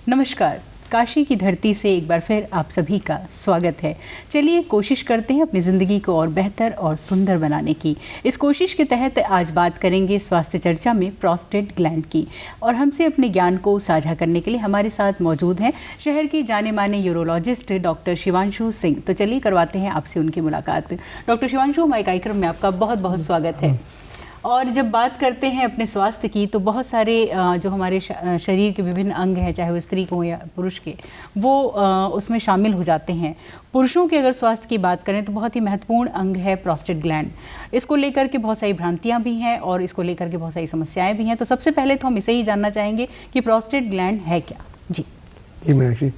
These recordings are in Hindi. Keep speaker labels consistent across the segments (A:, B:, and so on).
A: नमस्कार, काशी की धरती से एक बार फिर आप सभी का स्वागत है। चलिए कोशिश करते हैं अपनी ज़िंदगी को और बेहतर और सुंदर बनाने की। इस कोशिश के तहत आज बात करेंगे स्वास्थ्य चर्चा में प्रोस्टेट ग्लैंड की, और हमसे अपने ज्ञान को साझा करने के लिए हमारे साथ मौजूद हैं शहर के जाने माने यूरोलॉजिस्ट डॉक्टर शिवांशु सिंह। तो चलिए करवाते हैं आपसे उनकी मुलाकात। डॉक्टर शिवांशु, हमारे कार्यक्रम में आपका बहुत बहुत स्वागत है। और जब बात करते हैं अपने स्वास्थ्य की, तो बहुत सारे जो हमारे शरीर के विभिन्न अंग हैं, चाहे वो स्त्री को या पुरुष के, वो उसमें शामिल हो जाते हैं। पुरुषों के अगर स्वास्थ्य की बात करें तो बहुत ही महत्वपूर्ण अंग है प्रोस्टेट ग्लैंड। इसको लेकर के बहुत सारी भ्रांतियां भी हैं और इसको लेकर के बहुत सारी समस्याएं भी हैं। तो सबसे पहले तो हम इसे ही जानना चाहेंगे कि प्रोस्टेट ग्लैंड है क्या। जी
B: मीनाक्षी,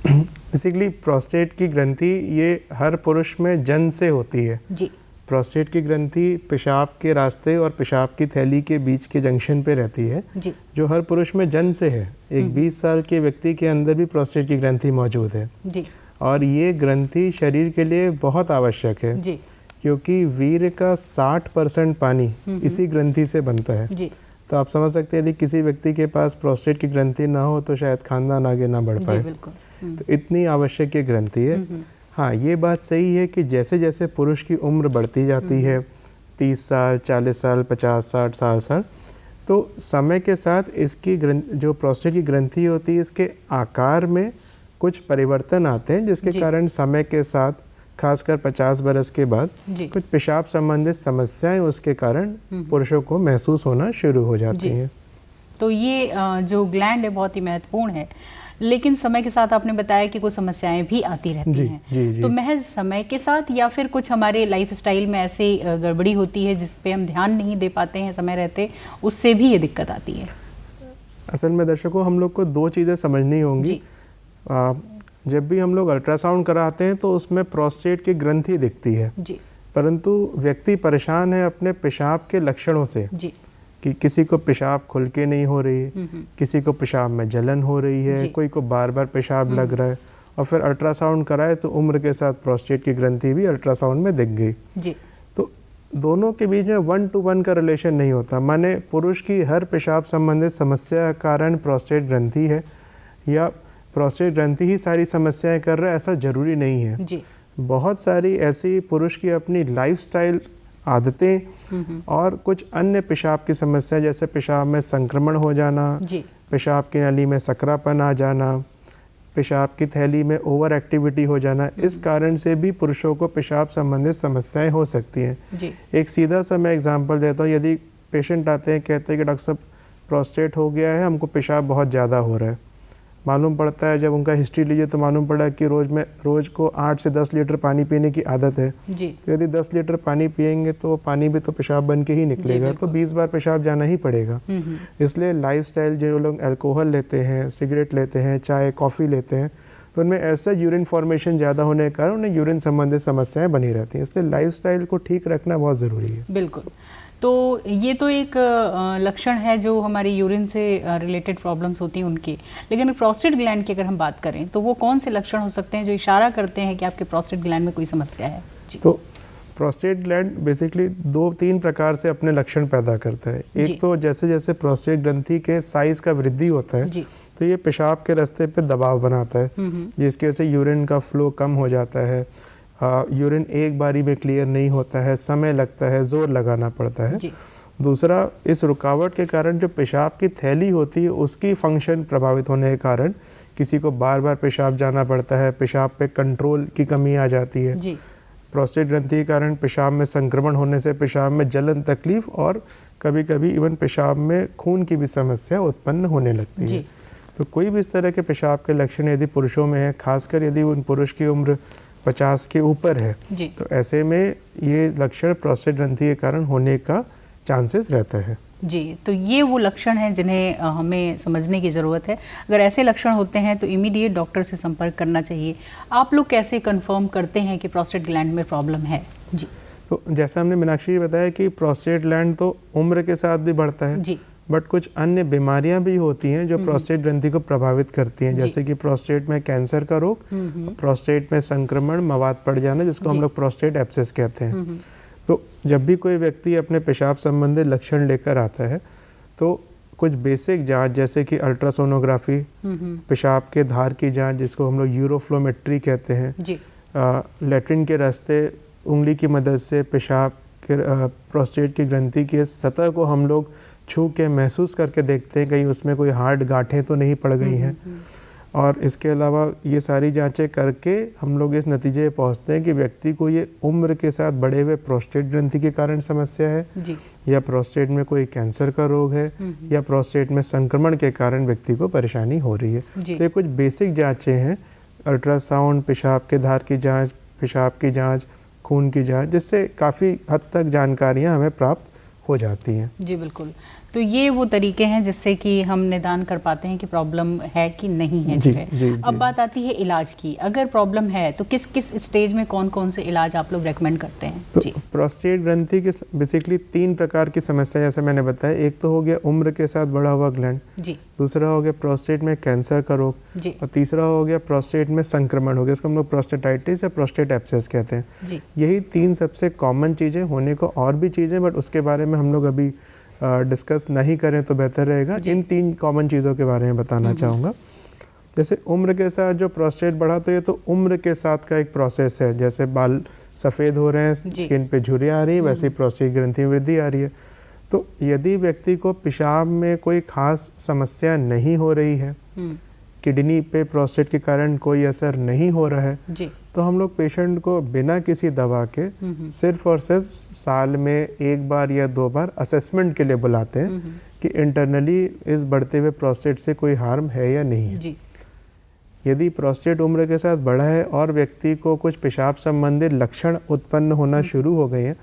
B: बेसिकली प्रोस्टेट की ग्रंथि ये हर पुरुष में जन्म से होती है।
A: जी।
B: प्रोस्टेट की ग्रंथि पेशाब के रास्ते और पेशाब की थैली के बीच के जंक्शन पे रहती है,
A: जी।
B: जो हर पुरुष में जन्म से है। एक 20 साल के व्यक्ति के अंदर भी प्रोस्टेट की ग्रंथि मौजूद है।
A: जी।
B: और ये ग्रंथि शरीर के लिए बहुत आवश्यक है।
A: जी।
B: क्योंकि वीर्य का 60% पानी इसी ग्रंथि से बनता है।
A: जी।
B: तो आप समझ सकते हैं यदि किसी व्यक्ति के पास प्रोस्टेट की ग्रंथि ना हो तो शायद खानदान आगे ना बढ़ पाए।
A: बिल्कुल।
B: तो इतनी आवश्यक ये ग्रंथि है। हाँ, ये बात सही है कि जैसे जैसे पुरुष की उम्र बढ़ती जाती है, 30 साल, 40 साल, 50, 60, 60 साल, तो समय के साथ इसकी जो प्रोस्टेट की ग्रंथि होती है, इसके आकार में कुछ परिवर्तन आते हैं, जिसके कारण समय के साथ, खासकर 50 बरस के बाद, कुछ पेशाब संबंधित समस्याएं उसके कारण पुरुषों को महसूस होना शुरू हो जाती हैं।
A: तो ये जो ग्लैंड है बहुत ही महत्वपूर्ण है, लेकिन समय के साथ आपने बताया कि कुछ समस्याएं भी आती रहती हैं।
B: जी।
A: तो महज समय के साथ या फिर कुछ हमारे लाइफस्टाइल में ऐसे गड़बड़ी होती है जिस पे हम ध्यान नहीं दे पाते हैं समय रहते, उससे भी ये दिक्कत आती है?
B: असल में दर्शकों, हम लोग को दो चीज़ें समझनी होंगी। जब भी हम लोग अल्ट्रासाउंड कराते हैं तो उसमें प्रोस्टेट की ग्रंथि दिखती है, परंतु व्यक्ति परेशान है अपने पेशाब के लक्षणों से। कि किसी को पेशाब खुल के नहीं हो रही, किसी को पेशाब में जलन हो रही है, कोई को बार बार पेशाब लग रहा है, और फिर अल्ट्रासाउंड कराए तो उम्र के साथ प्रोस्टेट की ग्रंथि भी अल्ट्रासाउंड में दिख गई। तो दोनों के बीच में 1 to 1 का रिलेशन नहीं होता। माने पुरुष की हर पेशाब संबंधित समस्या का कारण प्रोस्टेट ग्रंथि है या प्रोस्टेट ग्रंथि ही सारी समस्याएं कर रहा है, ऐसा जरूरी नहीं है। बहुत सारी ऐसी पुरुष की अपनी लाइफस्टाइल आदतें और कुछ अन्य पेशाब की समस्या, जैसे पेशाब में संक्रमण हो जाना, पेशाब की नली में सकरापन आ जाना, पेशाब की थैली में ओवर एक्टिविटी हो जाना, इस कारण से भी पुरुषों को पेशाब संबंधित समस्याएं हो सकती हैं। एक सीधा सा मैं एग्जांपल देता हूँ। यदि पेशेंट आते हैं, कहते हैं कि डॉक्टर साहब प्रोस्टेट हो गया है, हमको पेशाब बहुत ज़्यादा हो रहा है, मालूम पड़ता है जब उनका हिस्ट्री लीजिए तो मालूम पड़ा कि रोज़ को 8 से 10 लीटर पानी पीने की आदत है। तो यदि 10 लीटर पानी पिएंगे तो पानी भी तो पेशाब बन के ही निकलेगा, तो 20 बार पेशाब जाना ही पड़ेगा। इसलिए लाइफस्टाइल, जो लोग अल्कोहल लेते हैं, सिगरेट लेते हैं, चाय कॉफ़ी लेते हैं, तो उनमें ऐसा यूरिन फॉर्मेशन ज़्यादा होने के कारण उन्हें यूरिन संबंधित समस्याएं बनी रहती हैं। इसलिए लाइफस्टाइल को ठीक रखना बहुत ज़रूरी है।
A: बिल्कुल। तो ये तो एक लक्षण है जो हमारी यूरिन से रिलेटेड प्रॉब्लम्स होती हैं उनकी, लेकिन प्रोस्टेट ग्लैंड की अगर हम बात करें तो वो कौन से लक्षण हो सकते हैं जो इशारा करते हैं कि आपके प्रोस्टेट ग्लैंड में कोई समस्या है?
B: तो प्रोस्टेट ग्लैंड बेसिकली 2-3 प्रकार से अपने लक्षण पैदा करता है। एक तो जैसे जैसे प्रोस्टेट ग्रंथि के साइज का वृद्धि होता है तो ये पेशाब के रास्ते पे दबाव बनाता है, जिसकी वजह से यूरिन का फ्लो कम हो जाता है। यूरिन एक बारी में क्लियर नहीं होता है, समय लगता है, जोर लगाना पड़ता है। दूसरा, इस रुकावट के कारण जो पेशाब की थैली होती है उसकी फंक्शन प्रभावित होने के कारण किसी को बार बार पेशाब जाना पड़ता है, पेशाब पे कंट्रोल की कमी आ जाती है। प्रोस्टेट ग्रंथि के कारण पेशाब में संक्रमण होने से पेशाब में जलन, तकलीफ और कभी कभी इवन पेशाब में खून की भी समस्या उत्पन्न होने लगती है। तो कोई भी इस तरह के पेशाब के लक्षण यदि पुरुषों में है, खासकर यदि उन पुरुष की उम्र 50 के ऊपर है, तो ऐसे में ये लक्षण प्रोस्टेट ग्रंथि के कारण होने का चांसेस रहता है।
A: जी, तो ये वो लक्षण हैं जिन्हें हमें समझने की ज़रूरत है। अगर ऐसे लक्षण होते हैं तो इमीडिएट डॉक्टर से संपर्क करना चाहिए। आप लोग कैसे कंफर्म करते हैं कि प्रोस्टेट ग्लैंड में प्रॉब्लम है? जी,
B: तो जैसा हमने मीनाक्षी बताया कि प्रोस्टेट ग्लैंड तो उम्र के साथ भी बढ़ता है, बट कुछ अन्य बीमारियां भी होती हैं जो प्रोस्टेट ग्रंथि को प्रभावित करती हैं, जैसे कि प्रोस्टेट में कैंसर का रोग, प्रोस्टेट में संक्रमण, मवाद पड़ जाना, जिसको हम लोग प्रोस्टेट एब्सेस कहते हैं। तो जब भी कोई व्यक्ति अपने पेशाब संबंधी लक्षण लेकर आता है तो कुछ बेसिक जांच जैसे कि अल्ट्रासोनोग्राफी, पेशाब के धार की जांच जिसको हम लोग यूरोफ्लोमेट्री कहते हैं, लैट्रिन के रास्ते उंगली की मदद से पेशाब के प्रोस्टेट की ग्रंथि की सतह को हम लोग छू के महसूस करके देखते हैं कहीं उसमें कोई हार्ड गांठें तो नहीं पड़ गई हैं। और इसके अलावा ये सारी जांचें करके हम लोग इस नतीजे पे पहुंचते हैं कि व्यक्ति को ये उम्र के साथ बढ़े हुए प्रोस्टेट ग्रंथि के कारण समस्या है
A: जी।
B: या प्रोस्टेट में कोई कैंसर का रोग है या प्रोस्टेट में संक्रमण के कारण व्यक्ति को परेशानी हो रही है। तो ये कुछ बेसिक जांचें हैं, अल्ट्रासाउंड, पेशाब के धार की जाँच, पेशाब की जाँच, खून की जाँच, जिससे काफ़ी हद तक जानकारियाँ हमें प्राप्त हो जाती हैं।
A: जी बिल्कुल। तो ये वो तरीके हैं जिससे कि हम निदान कर पाते हैं कि प्रॉब्लम है कि नहीं है जो है। अब बात आती है इलाज की। अगर प्रॉब्लम है तो किस किस स्टेज में कौन कौन से इलाज आप लोग रेकमेंड करते हैं?
B: तो
A: जी।
B: प्रोस्टेट ग्रंथि के बेसिकली 3 प्रकार की समस्या जैसे मैंने बताया। एक तो हो गया उम्र के साथ बढ़ा हुआ ग्लैंड,
A: जी।
B: दूसरा हो गया प्रोस्टेट में कैंसर का रोग,
A: जी।
B: और तीसरा हो गया प्रोस्टेट में संक्रमण हो गया, इसको हम लोग प्रोस्टेटाइटिस या प्रोस्टेट एब्सेस कहते हैं।
A: जी।
B: यही 3 सबसे कॉमन चीज़ें, होने को और भी चीज़ें बट उसके बारे में हम लोग अभी डिस्कस नहीं करें तो बेहतर रहेगा। इन 3 कॉमन चीज़ों के बारे में बताना चाहूँगा। जैसे उम्र के साथ जो प्रोस्टेट बढ़ा, तो ये तो उम्र के साथ का एक प्रोसेस है। जैसे बाल सफ़ेद हो रहे हैं, स्किन पे झुर्रियाँ आ रही है, वैसे ही प्रोस्टेट ग्रंथि में वृद्धि आ रही है। तो यदि व्यक्ति को पेशाब में कोई खास समस्या नहीं हो रही है, किडनी पे प्रोस्टेट के कारण कोई असर नहीं हो रहा है, तो हम लोग पेशेंट को बिना किसी दवा के सिर्फ और सिर्फ साल में 1 बार या 2 बार असेसमेंट के लिए बुलाते हैं कि इंटरनली इस बढ़ते हुए प्रोस्टेट से कोई हार्म है या नहीं है। यदि प्रोस्टेट उम्र के साथ बढ़ा है और व्यक्ति को कुछ पेशाब संबंधित लक्षण उत्पन्न होना शुरू हो गए हैं,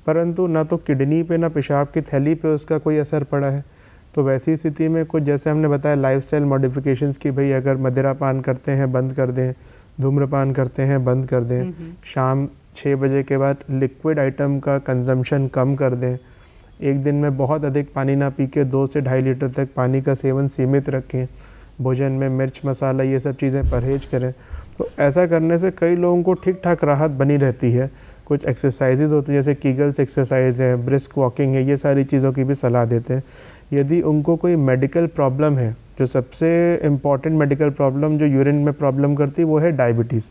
B: परंतु ना तो किडनी पे ना पेशाब की थैली पे उसका कोई असर पड़ा है, तो वैसी स्थिति में कुछ जैसे हमने बताया लाइफस्टाइल मॉडिफिकेशंस की, भाई अगर मदिरा पान करते हैं बंद कर दें, धूम्रपान करते हैं बंद कर दें, शाम 6 बजे के बाद लिक्विड आइटम का कंजम्पशन कम कर दें, एक दिन में बहुत अधिक पानी ना पी के 2 से 2.5 लीटर तक पानी का सेवन सीमित रखें, भोजन में मिर्च मसाला ये सब चीज़ें परहेज करें। तो ऐसा करने से कई लोगों को ठीक ठाक राहत बनी रहती है। कुछ एक्सरसाइजेज होती हैं जैसे कीगल्स एक्सरसाइज है, ब्रिस्क वॉकिंग है, ये सारी चीज़ों की भी सलाह देते हैं। यदि उनको कोई मेडिकल प्रॉब्लम है, जो सबसे इम्पॉर्टेंट मेडिकल प्रॉब्लम जो यूरिन में प्रॉब्लम करती है वो है डायबिटीज़।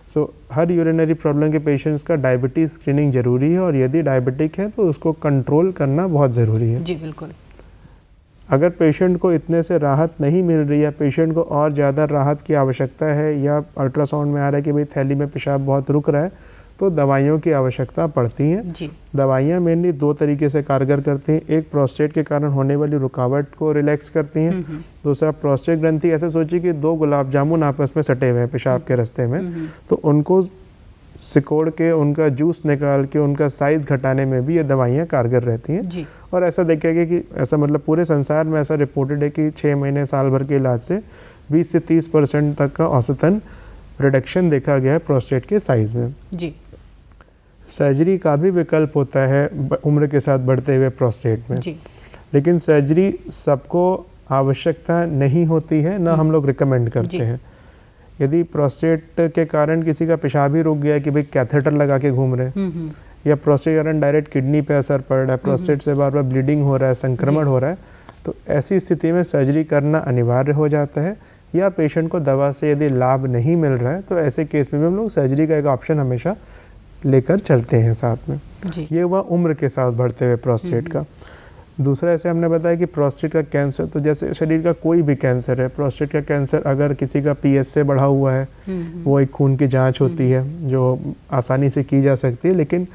B: सो हर यूरिनरी प्रॉब्लम के पेशेंट्स का डायबिटीज़ स्क्रीनिंग ज़रूरी है, और यदि डायबिटिक है तो उसको कंट्रोल करना बहुत ज़रूरी है।
A: जी बिल्कुल।
B: अगर पेशेंट को इतने से राहत नहीं मिल रही है, पेशेंट को और ज़्यादा राहत की आवश्यकता है, या अल्ट्रासाउंड में आ रहा है कि भाई थैली में पेशाब बहुत रुक रहा है, तो दवाइयों की आवश्यकता पड़ती है। दवाइयाँ मेनली 2 तरीके से कारगर करती हैं। एक प्रोस्टेट के कारण होने वाली रुकावट को रिलैक्स करती हैं, दूसरा प्रोस्टेट ग्रंथि, ऐसे सोचिए कि 2 गुलाब जामुन आपस में सटे हुए हैं पेशाब के रास्ते में, तो उनको सिकोड़ के उनका जूस निकाल के उनका साइज़ घटाने में भी ये दवाइयाँ कारगर रहती हैं। और ऐसा देखिएगा कि ऐसा मतलब पूरे संसार में ऐसा रिपोर्टेड है कि 6 महीने साल भर के इलाज से 20 से 30% तक का औसतन रिडक्शन देखा गया है प्रोस्टेट के साइज़ में। सर्जरी का भी विकल्प होता है उम्र के साथ बढ़ते हुए प्रोस्टेट में, लेकिन सर्जरी सबको आवश्यकता नहीं होती है, ना हम लोग रिकमेंड करते हैं। यदि प्रोस्टेट के कारण किसी का पेशाब ही रुक गया कि भाई कैथेटर लगा के घूम रहे हैं, या प्रोस्टेट के कारण डायरेक्ट किडनी पे असर पड़ रहा है, प्रोस्टेट से बार बार ब्लीडिंग हो रहा है, संक्रमण हो रहा है, तो ऐसी स्थिति में सर्जरी करना अनिवार्य हो जाता है। या पेशेंट को दवा से यदि लाभ नहीं मिल रहा है तो ऐसे केस में भी हम लोग सर्जरी का एक ऑप्शन हमेशा लेकर चलते हैं साथ में। ये हुआ उम्र के साथ बढ़ते हुए प्रोस्टेट का। दूसरा ऐसे हमने बताया कि प्रोस्टेट का कैंसर, तो जैसे शरीर का कोई भी कैंसर है, प्रोस्टेट का कैंसर अगर किसी का PSA बढ़ा हुआ है, वो एक खून की जांच होती है जो आसानी से की जा सकती है, लेकिन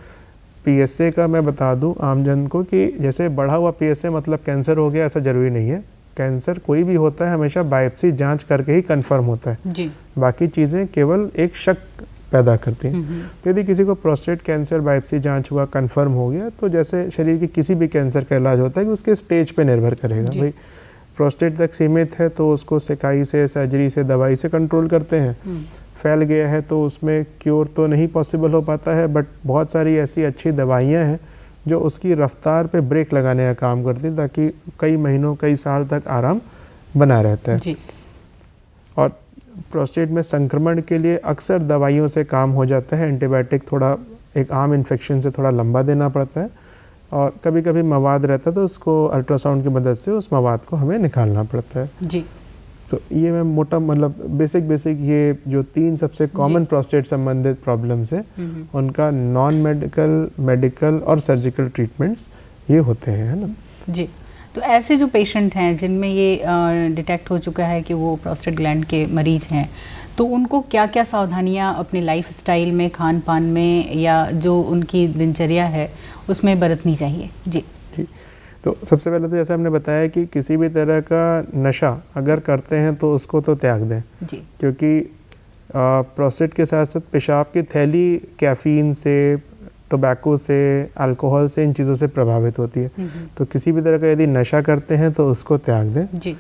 B: PSA का मैं बता दूं आमजन को कि जैसे बढ़ा हुआ PSA मतलब कैंसर हो गया, ऐसा ज़रूरी नहीं है। कैंसर कोई भी होता है हमेशा बायोप्सी जांच करके ही कंफर्म होता है, बाकी चीज़ें केवल एक शक पैदा करती हैं। तो यदि किसी को प्रोस्टेट कैंसर बायोप्सी जांच हुआ, कंफर्म हो गया, तो जैसे शरीर के किसी भी कैंसर का इलाज होता है कि उसके स्टेज पे निर्भर करेगा। भाई प्रोस्टेट तक सीमित है तो उसको सिकाई से, सर्जरी से, दवाई से कंट्रोल करते हैं। फैल गया है तो उसमें क्योर तो नहीं पॉसिबल हो पाता है, बट बहुत सारी ऐसी अच्छी दवाइयाँ हैं जो उसकी रफ्तार पे ब्रेक लगाने का काम करती हैं, ताकि कई महीनों, कई साल तक आराम बना रहता है। और प्रोस्टेट में संक्रमण के लिए अक्सर दवाइयों से काम हो जाता है। एंटीबायोटिक थोड़ा एक आम इन्फेक्शन से थोड़ा लंबा देना पड़ता है, और कभी कभी मवाद रहता है तो उसको अल्ट्रासाउंड की मदद से उस मवाद को हमें निकालना पड़ता है
A: जी।
B: तो ये मैं मोटा मतलब बेसिक ये जो 3 सबसे कॉमन प्रोस्टेट संबंधित प्रॉब्लम्स हैं उनका नॉन मेडिकल, मेडिकल और सर्जिकल ट्रीटमेंट्स ये होते हैं, है ना
A: जी। तो ऐसे जो पेशेंट हैं जिनमें ये डिटेक्ट हो चुका है कि वो प्रोस्टेट ग्लैंड के मरीज हैं, तो उनको क्या क्या सावधानियां अपने लाइफ स्टाइल में, खान पान में या जो उनकी दिनचर्या है उसमें बरतनी चाहिए? जी
B: ठीक। तो सबसे पहले तो जैसे हमने बताया कि किसी भी तरह का नशा अगर करते हैं तो उसको तो त्याग दें
A: जी, क्योंकि
B: प्रोस्टेट के साथ साथ पेशाब की थैली कैफीन से, टोबैको से, अल्कोहल से, इन चीज़ों से प्रभावित होती है। तो किसी भी तरह का यदि नशा करते हैं तो उसको त्याग दें जी।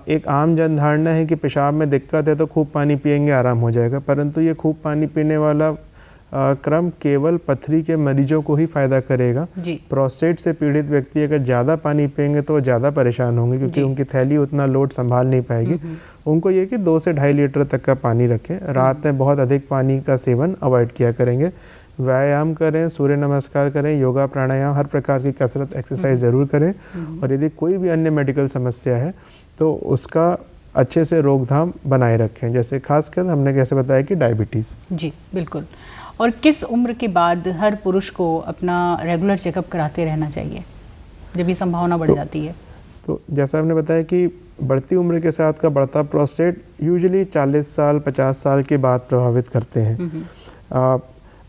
B: एक आम जन धारणा है कि पेशाब में दिक्कत है तो खूब पानी पिएंगे आराम हो जाएगा, परंतु ये खूब पानी पीने वाला क्रम केवल पथरी के मरीजों को ही फ़ायदा करेगा। प्रोस्टेट से पीड़ित व्यक्ति अगर ज़्यादा पानी पिएंगे तो वो ज़्यादा परेशान होंगे क्योंकि उनकी थैली उतना लोड संभाल नहीं पाएगी। उनको ये कि 2 से 2.5 लीटर तक का पानी रखें। रात में बहुत अधिक पानी का सेवन अवॉइड किया करेंगे। व्यायाम करें, सूर्य नमस्कार करें, योगा प्राणायाम, हर प्रकार की कसरत एक्सरसाइज ज़रूर करें। और यदि कोई भी अन्य मेडिकल समस्या है तो उसका अच्छे से रोकथाम बनाए रखें, जैसे खासकर हमने कैसे बताया कि डायबिटीज़। जी
A: बिल्कुल। और किस उम्र के बाद हर पुरुष को अपना रेगुलर चेकअप कराते रहना चाहिए जब ये संभावना बढ़ जाती है?
B: तो जैसा हमने बताया कि बढ़ती उम्र के साथ का बढ़ता प्रोस्टेट यूजुअली 40 साल 50 साल के बाद प्रभावित करते हैं।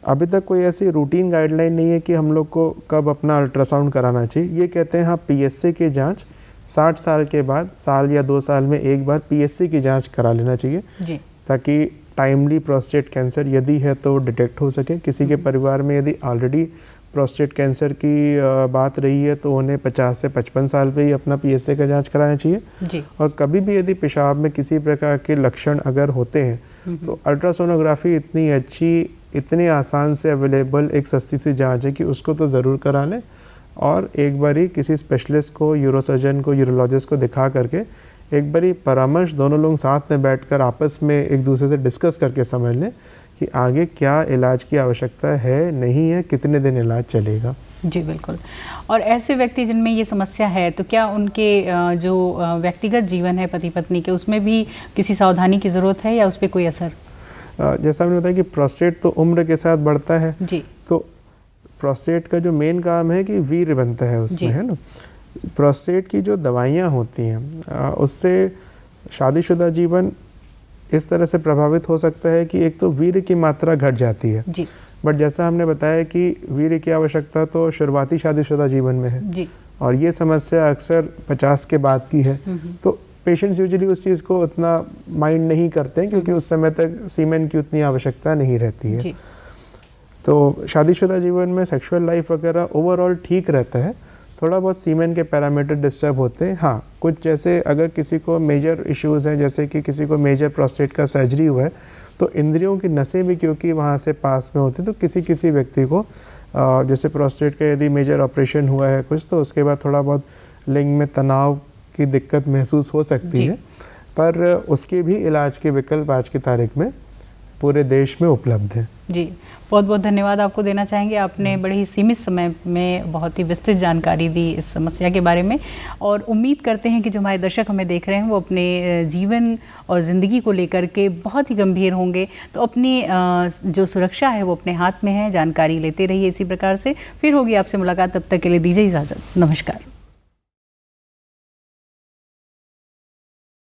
B: अभी तक कोई ऐसी रूटीन गाइडलाइन नहीं है कि हम लोग को कब अपना अल्ट्रासाउंड कराना चाहिए। ये कहते हैं हाँ, PSA की जांच 60 साल के बाद साल या 2 साल में एक बार PSA की जांच करा लेना चाहिए जी। ताकि टाइमली प्रोस्टेट कैंसर यदि है तो डिटेक्ट हो सके। किसी के परिवार में यदि ऑलरेडी प्रोस्टेट कैंसर की बात रही है तो उन्हें 50 से 55 साल पे ही अपना PSA का जांच कराना चाहिए जी। और कभी भी यदि पेशाब में किसी प्रकार के लक्षण अगर होते हैं तो अल्ट्रासोनोग्राफी इतनी अच्छी, इतनी आसान से अवेलेबल एक सस्ती सी जांच है कि उसको तो ज़रूर करा लें और एक बारी किसी स्पेशलिस्ट को, यूरोसर्जन को, यूरोलॉजिस्ट को दिखा करके एक बारी परामर्श दोनों लोग साथ में बैठकर आपस में एक दूसरे से डिस्कस करके समझ लें कि आगे क्या इलाज की आवश्यकता है, नहीं है, कितने दिन इलाज चलेगा।
A: जी बिल्कुल। और ऐसे व्यक्ति जिनमें ये समस्या है तो क्या उनके जो व्यक्तिगत जीवन है पति पत्नी के, उसमें भी किसी सावधानी की ज़रूरत है या उस पर कोई असर?
B: जैसा हमने बताया कि प्रोस्टेट तो उम्र के साथ बढ़ता है जी। तो प्रोस्टेट का जो मेन काम है कि वीर्य बनता है उसमें, है ना। प्रोस्टेट की जो दवाइयाँ होती हैं उससे शादीशुदा जीवन इस तरह से प्रभावित हो सकता है कि एक तो वीर्य की मात्रा घट जाती है जी। बट जैसा हमने बताया कि वीर्य की आवश्यकता तो शुरुआती शादीशुदा जीवन में है जी। और ये समस्या अक्सर 50 के बाद की है। तो पेशेंट्स यूजुअली उस चीज़ को उतना माइंड नहीं करते हैं क्योंकि उस समय तक सीमेन की उतनी आवश्यकता नहीं रहती है। तो शादीशुदा जीवन में सेक्सुअल लाइफ वगैरह ओवरऑल ठीक रहता है, थोड़ा बहुत सीमेन के पैरामीटर डिस्टर्ब होते हैं। हाँ, कुछ जैसे अगर किसी को मेजर इश्यूज़ हैं, जैसे कि किसी को मेजर प्रोस्टेट का सर्जरी हुआ है तो इंद्रियों की नसें भी क्योंकि वहाँ से पास में होती हैं, तो किसी व्यक्ति को जैसे प्रोस्टेट का यदि मेजर ऑपरेशन हुआ है कुछ, तो उसके बाद थोड़ा बहुत लिंग में तनाव की दिक्कत महसूस हो सकती है, पर उसके भी इलाज के विकल्प आज की तारीख में पूरे देश में उपलब्ध हैं।
A: जी, बहुत बहुत धन्यवाद आपको देना चाहेंगे। आपने बड़े ही सीमित समय में बहुत ही विस्तृत जानकारी दी इस समस्या के बारे में और उम्मीद करते हैं कि जो हमारे दर्शक हमें देख रहे हैं वो अपने जीवन और ज़िंदगी को लेकर के बहुत ही गंभीर होंगे। तो अपनी जो सुरक्षा है वो अपने हाथ में है। जानकारी लेते रहिए इसी प्रकार से। फिर होगी आपसे मुलाकात, तब तक के लिए दीजिए इजाज़त। नमस्कार।